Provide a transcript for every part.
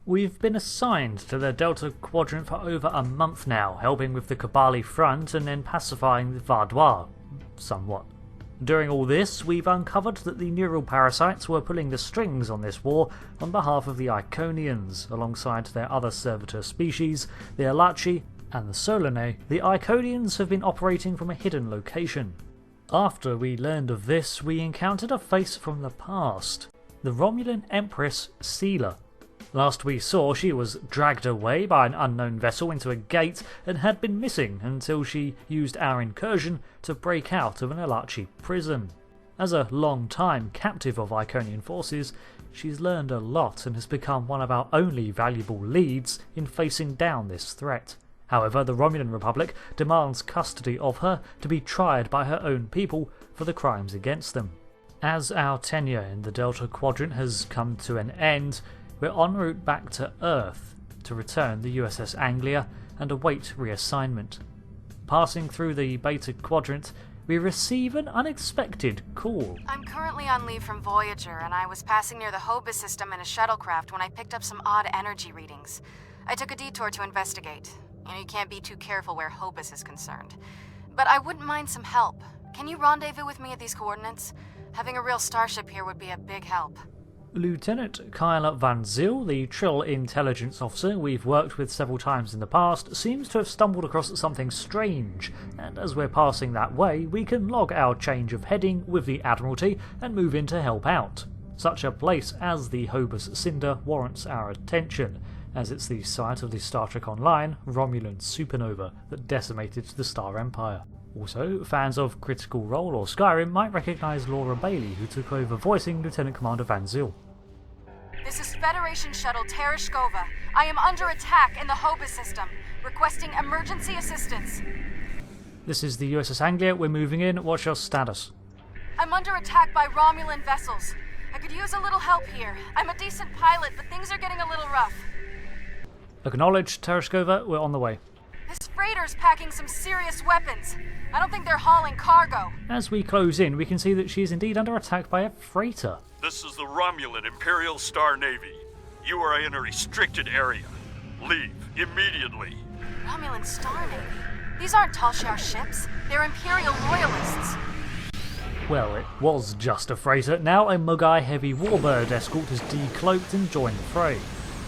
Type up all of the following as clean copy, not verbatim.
We've been assigned to the Delta Quadrant for over a month now, helping with the Kabali front and then pacifying the Vardois, somewhat. During all this, we've uncovered that the neural parasites were pulling the strings on this war on behalf of the Iconians, alongside their other servitor species, the Alachi and the Solanae. The Iconians have been operating from a hidden location. After we learned of this, we encountered a face from the past, the Romulan Empress Sela. Last we saw, she was dragged away by an unknown vessel into a gate and had been missing until she used our incursion to break out of an Alachi prison. As a long-time captive of Iconian forces, she's learned a lot and has become one of our only valuable leads in facing down this threat. However, the Romulan Republic demands custody of her to be tried by her own people for the crimes against them. As our tenure in the Delta Quadrant has come to an end, we're en route back to Earth to return the USS Anglia and await reassignment. Passing through the Beta Quadrant, we receive an unexpected call. I'm currently on leave from Voyager, and I was passing near the Hobus system in a shuttlecraft when I picked up some odd energy readings. I took a detour to investigate. You can't be too careful where Hobus is concerned. But I wouldn't mind some help. Can you rendezvous with me at these coordinates? Having a real starship here would be a big help. Lieutenant Kyla VanZyl, the Trill intelligence officer we've worked with several times in the past, seems to have stumbled across something strange, and as we're passing that way, we can log our change of heading with the Admiralty and move in to help out. Such a place as the Hobus Cinder warrants our attention, as it's the site of the Star Trek Online Romulan Supernova that decimated the Star Empire. Also, fans of Critical Role or Skyrim might recognise Laura Bailey, who took over voicing Lieutenant Commander VanZyl. This is Federation Shuttle Tereshkova. I am under attack in the Hobus system, requesting emergency assistance. This is the USS Anglia, we're moving in, what's your status? I'm under attack by Romulan vessels. I could use a little help here. I'm a decent pilot, but things are getting a little rough. Acknowledged, Tereshkova, we're on the way. This freighter's packing some serious weapons. I don't think they're hauling cargo. As we close in, we can see that she is indeed under attack by a freighter. This is the Romulan Imperial Star Navy. You are in a restricted area. Leave immediately. Romulan Star Navy? These aren't Talshar ships. They're Imperial loyalists. Well, it was just a freighter. Now a Mogai heavy warbird escort has decloaked and joined the fray.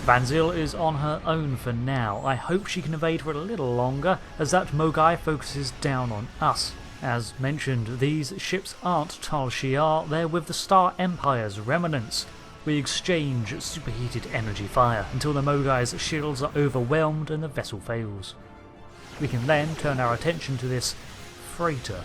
VanZyl is on her own for now. I hope she can evade for a little longer, as that Mogai focuses down on us. As mentioned, these ships aren't Tal Shiar, they're with the Star Empire's remnants. We exchange superheated energy fire until the Mogai's shields are overwhelmed and the vessel fails. We can then turn our attention to this freighter.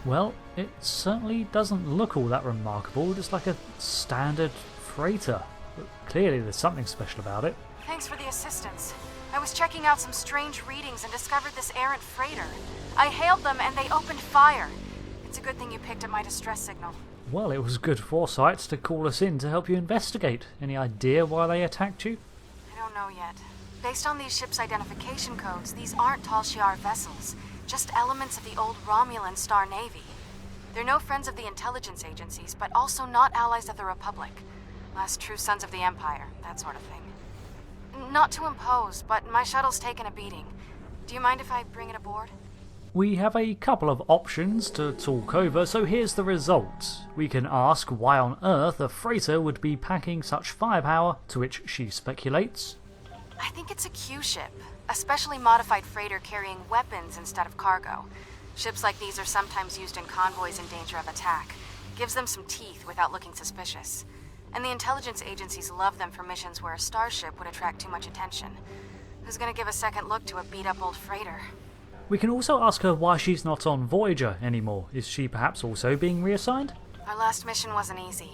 Well, it certainly doesn't look all that remarkable, just like a standard freighter. But clearly there's something special about it. Thanks for the assistance. I was checking out some strange readings and discovered this errant freighter. I hailed them and they opened fire. It's a good thing you picked up my distress signal. Well, it was good foresight to call us in to help you investigate. Any idea why they attacked you? I don't know yet. Based on these ships' identification codes, these aren't Tal Shiar vessels. Just elements of the old Romulan Star Navy. They're no friends of the intelligence agencies, but also not allies of the Republic. Last true sons of the Empire, that sort of thing. Not to impose, but my shuttle's taken a beating. Do you mind if I bring it aboard? We have a couple of options to talk over, so here's the result. We can ask why on earth a freighter would be packing such firepower, to which she speculates. I think it's a Q ship. A specially modified freighter carrying weapons instead of cargo. Ships like these are sometimes used in convoys in danger of attack. Gives them some teeth without looking suspicious. And the intelligence agencies love them for missions where a starship would attract too much attention. Who's gonna give a second look to a beat-up old freighter? We can also ask her why she's not on Voyager anymore. Is she perhaps also being reassigned? Our last mission wasn't easy.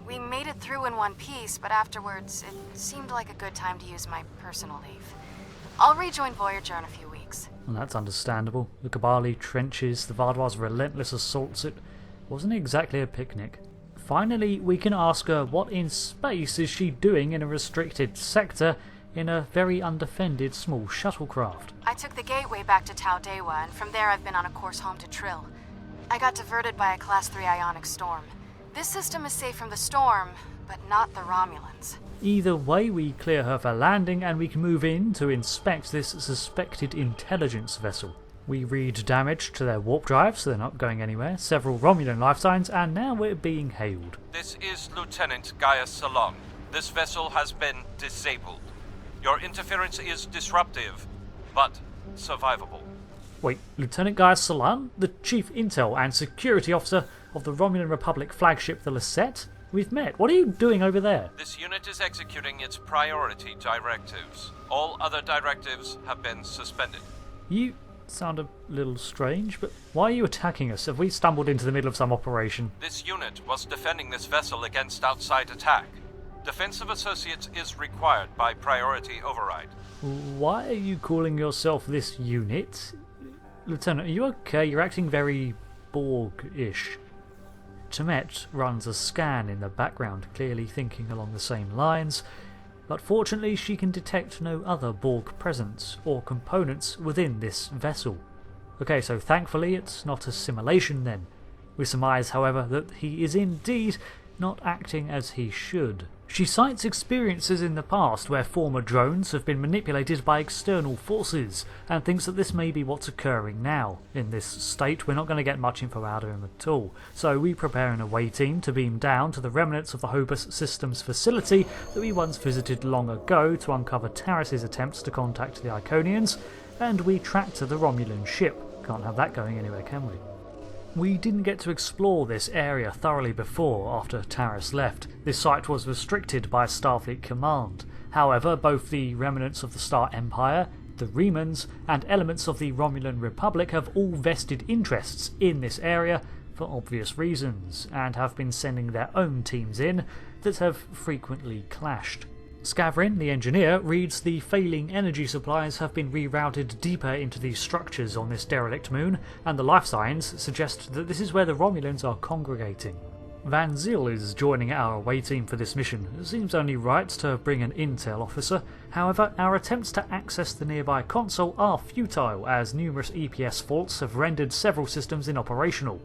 We made it through in one piece, but afterwards it seemed like a good time to use my personal leave. I'll rejoin Voyager in a few weeks. Well, that's understandable. The Kabali trenches, the Vardois' relentless assaults, it wasn't exactly a picnic. finally we can ask her what in space is she doing in a restricted sector in a very undefended small shuttlecraft. I took the gateway back to Tau Dewa, and from there I've been on a course home to Trill. I got diverted by a Class 3 ionic storm. This system is safe from the storm, but not the Romulans. Either way, we clear her for landing and we can move in to inspect this suspected intelligence vessel. We read damage to their warp drive, so they're not going anywhere, several Romulan life signs, and now we're being hailed. This is Lieutenant Gaius Salon. This vessel has been disabled. Your interference is disruptive, but survivable. Wait, Lieutenant Gaius Salon, the Chief Intel and Security Officer of the Romulan Republic flagship the Lasette? We've met. What are you doing over there? This unit is executing its priority directives. All other directives have been suspended. You sound a little strange, but why are you attacking us? Have we stumbled into the middle of some operation? This unit was defending this vessel against outside attack. Defensive associates is required by priority override. Why are you calling yourself this unit? Lieutenant, are you okay? You're acting very Borg-ish. Temet runs a scan in the background, clearly thinking along the same lines, but fortunately she can detect no other Borg presence or components within this vessel. Okay, so thankfully it's not a simulation then. We surmise, however, that he is indeed not acting as he should. She cites experiences in the past where former drones have been manipulated by external forces, and thinks that this may be what's occurring now. In this state, we're not going to get much info out of him at all, so we prepare an away team to beam down to the remnants of the Hobus Systems facility that we once visited long ago to uncover Taris' attempts to contact the Iconians, and we tractor the Romulan ship. Can't have that going anywhere, can we? We didn't get to explore this area thoroughly before after Taris left. This site was restricted by Starfleet Command. However, both the remnants of the Star Empire, the Remans, and elements of the Romulan Republic have all vested interests in this area for obvious reasons, and have been sending their own teams in that have frequently clashed. Scavrin, the engineer, reads the failing energy supplies have been rerouted deeper into the structures on this derelict moon, and the life signs suggest that this is where the Romulans are congregating. VanZyl is joining our away team for this mission. It seems only right to bring an intel officer. However, our attempts to access the nearby console are futile, as numerous EPS faults have rendered several systems inoperational.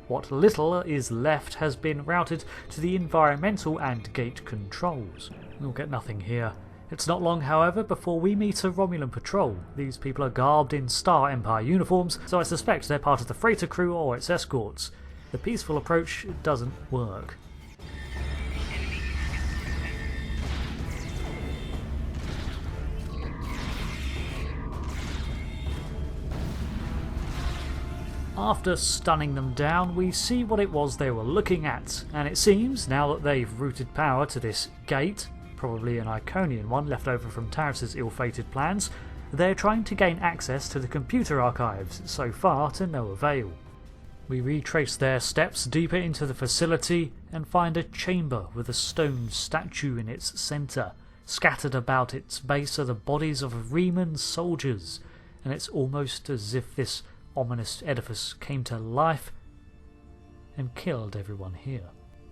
What little is left has been routed to the environmental and gate controls. We'll get nothing here. It's not long, however, before we meet a Romulan patrol. These people are garbed in Star Empire uniforms, so I suspect they're part of the freighter crew or its escorts. The peaceful approach doesn't work. After stunning them down, we see what it was they were looking at, and it seems, now that they've routed power to this gate, probably an Iconian one left over from Taris' ill-fated plans, they're trying to gain access to the computer archives, so far to no avail. We retrace their steps deeper into the facility and find a chamber with a stone statue in its centre. Scattered about its base are the bodies of Reman soldiers, and it's almost as if this ominous edifice came to life and killed everyone here.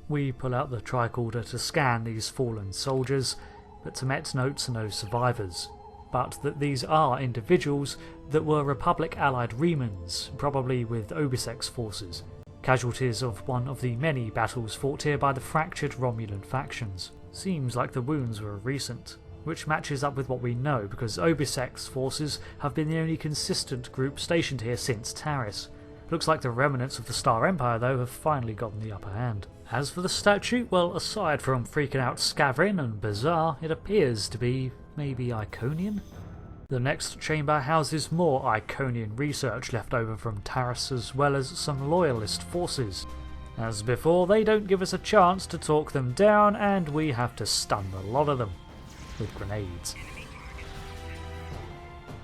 We pull out the tricorder to scan these fallen soldiers, but Temet notes no survivors, but that these are individuals that were Republic allied Remans, probably with Obisec's forces, casualties of one of the many battles fought here by the fractured Romulan factions. Seems like the wounds were recent, which matches up with what we know, because Obisec's forces have been the only consistent group stationed here since Taris. Looks like the remnants of the Star Empire, though, have finally gotten the upper hand. As for the statue, well, aside from freaking out Scavrin and Bizarre, it appears to be maybe Iconian? The next chamber houses more Iconian research left over from Taris, as well as some loyalist forces. As before, they don't give us a chance to talk them down, and we have to stun a lot of them with grenades.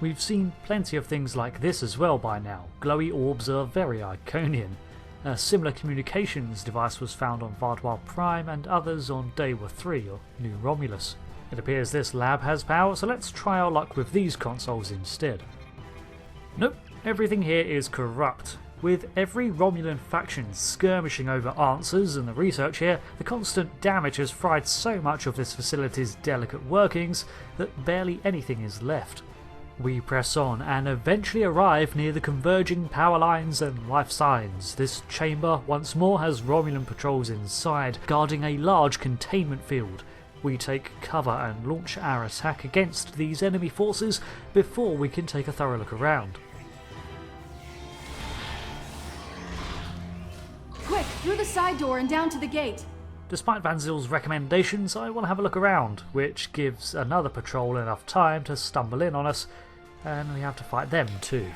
We've seen plenty of things like this as well by now. Glowy orbs are very Iconian. A similar communications device was found on Vardwar Prime and others on Dewa 3 or New Romulus. It appears this lab has power, so let's try our luck with these consoles instead. Nope, everything here is corrupt. With every Romulan faction skirmishing over answers and the research here, the constant damage has fried so much of this facility's delicate workings that barely anything is left. We press on and eventually arrive near the converging power lines and life signs. This chamber once more has Romulan patrols inside, guarding a large containment field. We take cover and launch our attack against these enemy forces before we can take a thorough look around. Quick, through the side door and down to the gate. Despite VanZyl's recommendations, I want to have a look around, which gives another patrol enough time to stumble in on us, and we have to fight them too.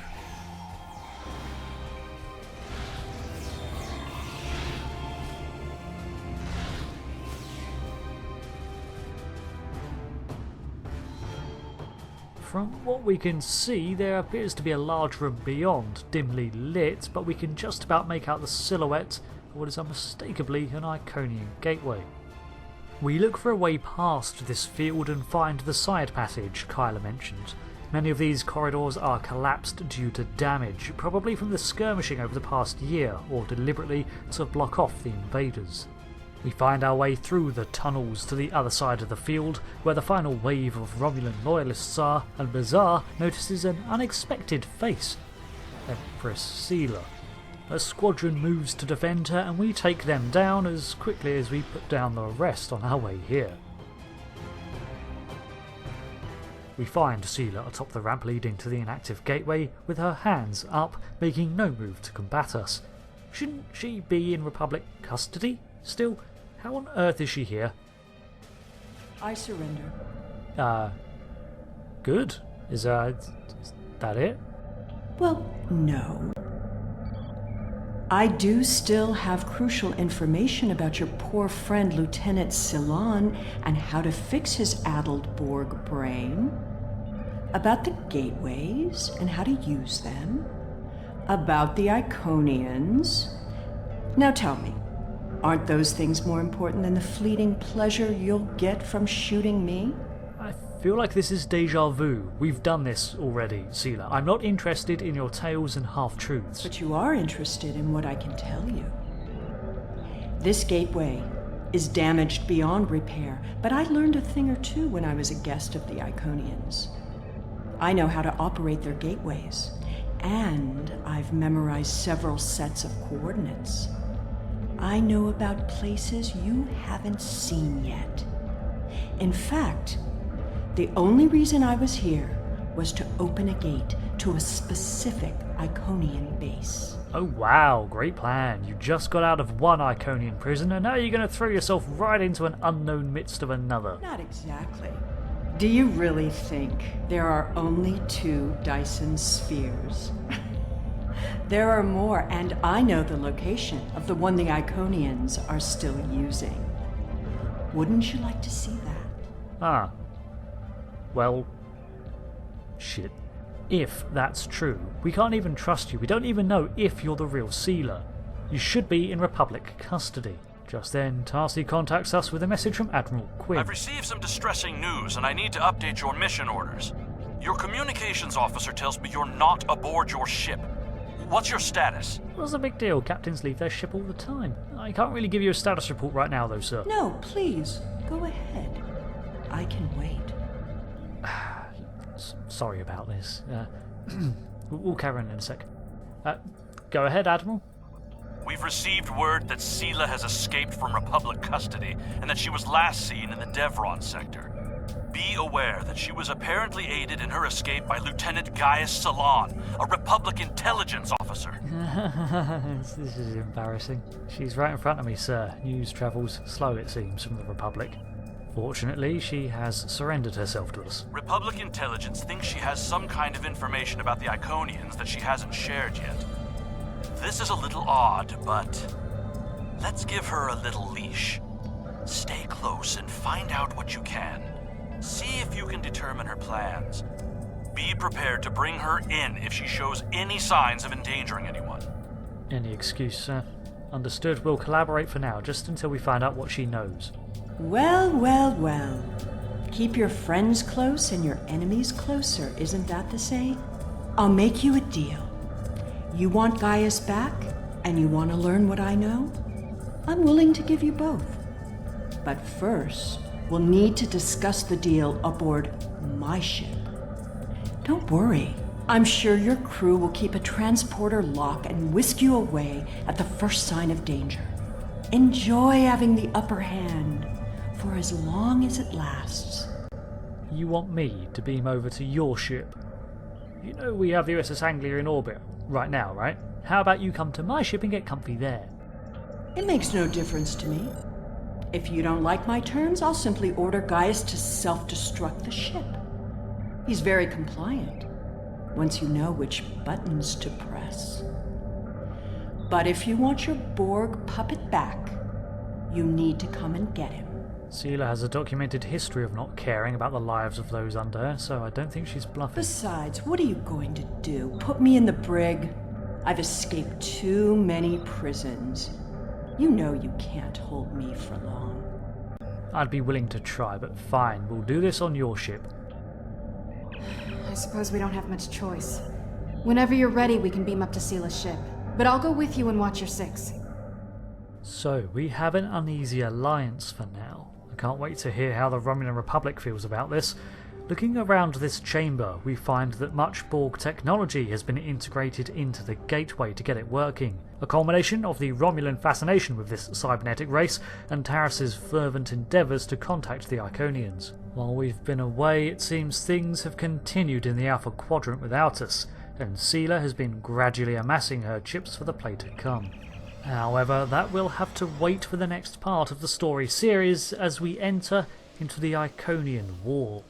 From what we can see, there appears to be a large room beyond, dimly lit, but we can just about make out the silhouette of what is unmistakably an Iconian gateway. We look for a way past this field and find the side passage Kyla mentioned. Many of these corridors are collapsed due to damage, probably from the skirmishing over the past year, or deliberately to block off the invaders. We find our way through the tunnels to the other side of the field, where the final wave of Romulan loyalists are, and Bazaar notices an unexpected face. Empress Sela. A squadron moves to defend her, and we take them down as quickly as we put down the rest on our way here. We find Sela atop the ramp leading to the inactive gateway, with her hands up, making no move to combat us. Shouldn't she be in Republic custody still? How on earth is she here? I surrender. Good. Is that it? Well, no. I do still have crucial information about your poor friend Lieutenant Sela and how to fix his addled Borg brain. About the gateways and how to use them. About the Iconians. Now tell me, aren't those things more important than the fleeting pleasure you'll get from shooting me? I feel like this is deja vu. We've done this already, Sela. I'm not interested in your tales and half-truths. But you are interested in what I can tell you. This gateway is damaged beyond repair, but I learned a thing or two when I was a guest of the Iconians. I know how to operate their gateways, and I've memorized several sets of coordinates. I know about places you haven't seen yet. In fact, the only reason I was here was to open a gate to a specific Iconian base. Oh wow, great plan. You just got out of one Iconian prison and now you're going to throw yourself right into an unknown midst of another. Not exactly. Do you really think there are only 2 Dyson spheres? There are more, and I know the location of the one the Iconians are still using. Wouldn't you like to see that? Ah. Well, shit. If that's true, we can't even trust you. We don't even know if you're the real Sela. You should be in Republic custody. Just then, Tarsi contacts us with a message from Admiral Quinn. I've received some distressing news, and I need to update your mission orders. Your communications officer tells me you're not aboard your ship. What's your status? What's the big deal? Captains leave their ship all the time. I can't really give you a status report right now, though, sir. No, please, go ahead. I can wait. Sorry about this. We'll carry on in a sec. Go ahead, Admiral. We've received word that Sela has escaped from Republic custody and that she was last seen in the Devron sector. Be aware that she was apparently aided in her escape by Lieutenant Gaius Salon, a Republic intelligence officer. This is embarrassing. She's right in front of me, sir. News travels slow, it seems, from the Republic. Fortunately, she has surrendered herself to us. Republic intelligence thinks she has some kind of information about the Iconians that she hasn't shared yet. This is a little odd, but let's give her a little leash. Stay close and find out what you can. See if you can determine her plans. Be prepared to bring her in if she shows any signs of endangering anyone. Any excuse, sir. Understood. We'll collaborate for now, just until we find out what she knows. Well, well, well. Keep your friends close and your enemies closer, isn't that the saying? I'll make you a deal. You want Gaius back, and you want to learn what I know? I'm willing to give you both. But first, we'll need to discuss the deal aboard my ship. Don't worry. I'm sure your crew will keep a transporter lock and whisk you away at the first sign of danger. Enjoy having the upper hand for as long as it lasts. You want me to beam over to your ship? You know we have the USS Anglia in orbit right now, right? How about you come to my ship and get comfy there? It makes no difference to me. If you don't like my terms, I'll simply order Gaius to self-destruct the ship. He's very compliant, once you know which buttons to press. But if you want your Borg puppet back, you need to come and get him. Sela has a documented history of not caring about the lives of those under her, so I don't think she's bluffing. Besides, what are you going to do? Put me in the brig? I've escaped too many prisons. You know you can't hold me for long. I'd be willing to try, but fine, we'll do this on your ship. I suppose we don't have much choice. Whenever you're ready, we can beam up to Sela's ship. But I'll go with you and watch your six. So, we have an uneasy alliance for now. I can't wait to hear how the Romulan Republic feels about this. Looking around this chamber, we find that much Borg technology has been integrated into the gateway to get it working. A culmination of the Romulan fascination with this cybernetic race and Tarrus's fervent endeavours to contact the Iconians. While we've been away, it seems things have continued in the Alpha Quadrant without us, and Sela has been gradually amassing her chips for the play to come. However, that will have to wait for the next part of the story series as we enter into the Iconian War.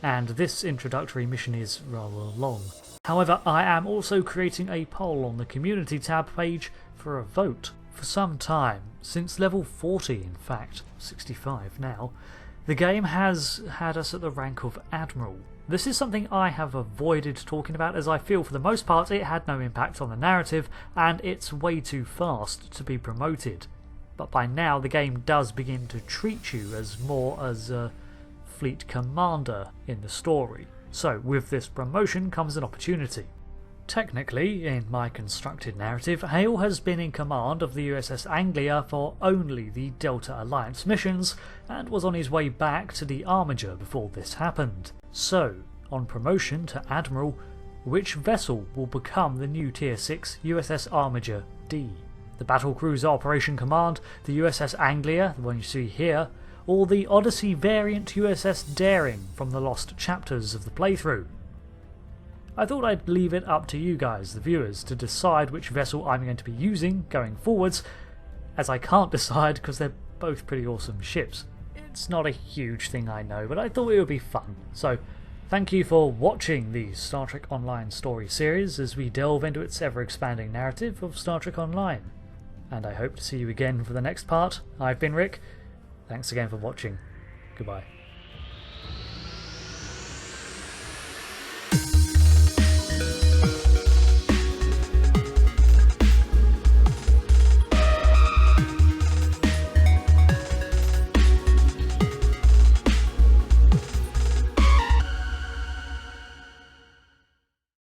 And this introductory mission is rather long. However, I am also creating a poll on the community tab page for a vote. For some time, since level 40 in fact, 65 now, the game has had us at the rank of Admiral. This is something I have avoided talking about as I feel for the most part it had no impact on the narrative and it's way too fast to be promoted. But by now the game does begin to treat you as more as a fleet commander in the story. So with this promotion comes an opportunity. Technically, in my constructed narrative, Hale has been in command of the USS Anglia for only the Delta Alliance missions and was on his way back to the Armiger before this happened. So, on promotion to Admiral, which vessel will become the new Tier 6 USS Armiger D? The Battlecruiser Operation Command, the USS Anglia, the one you see here, or the Odyssey variant USS Daring from the lost chapters of the playthrough? I thought I'd leave it up to you guys, the viewers, to decide which vessel I'm going to be using going forwards, as I can't decide because they're both pretty awesome ships. It's not a huge thing, I know, but I thought it would be fun. So, thank you for watching the Star Trek Online story series as we delve into its ever-expanding narrative of Star Trek Online. And I hope to see you again for the next part. I've been Rick. Thanks again for watching. Goodbye.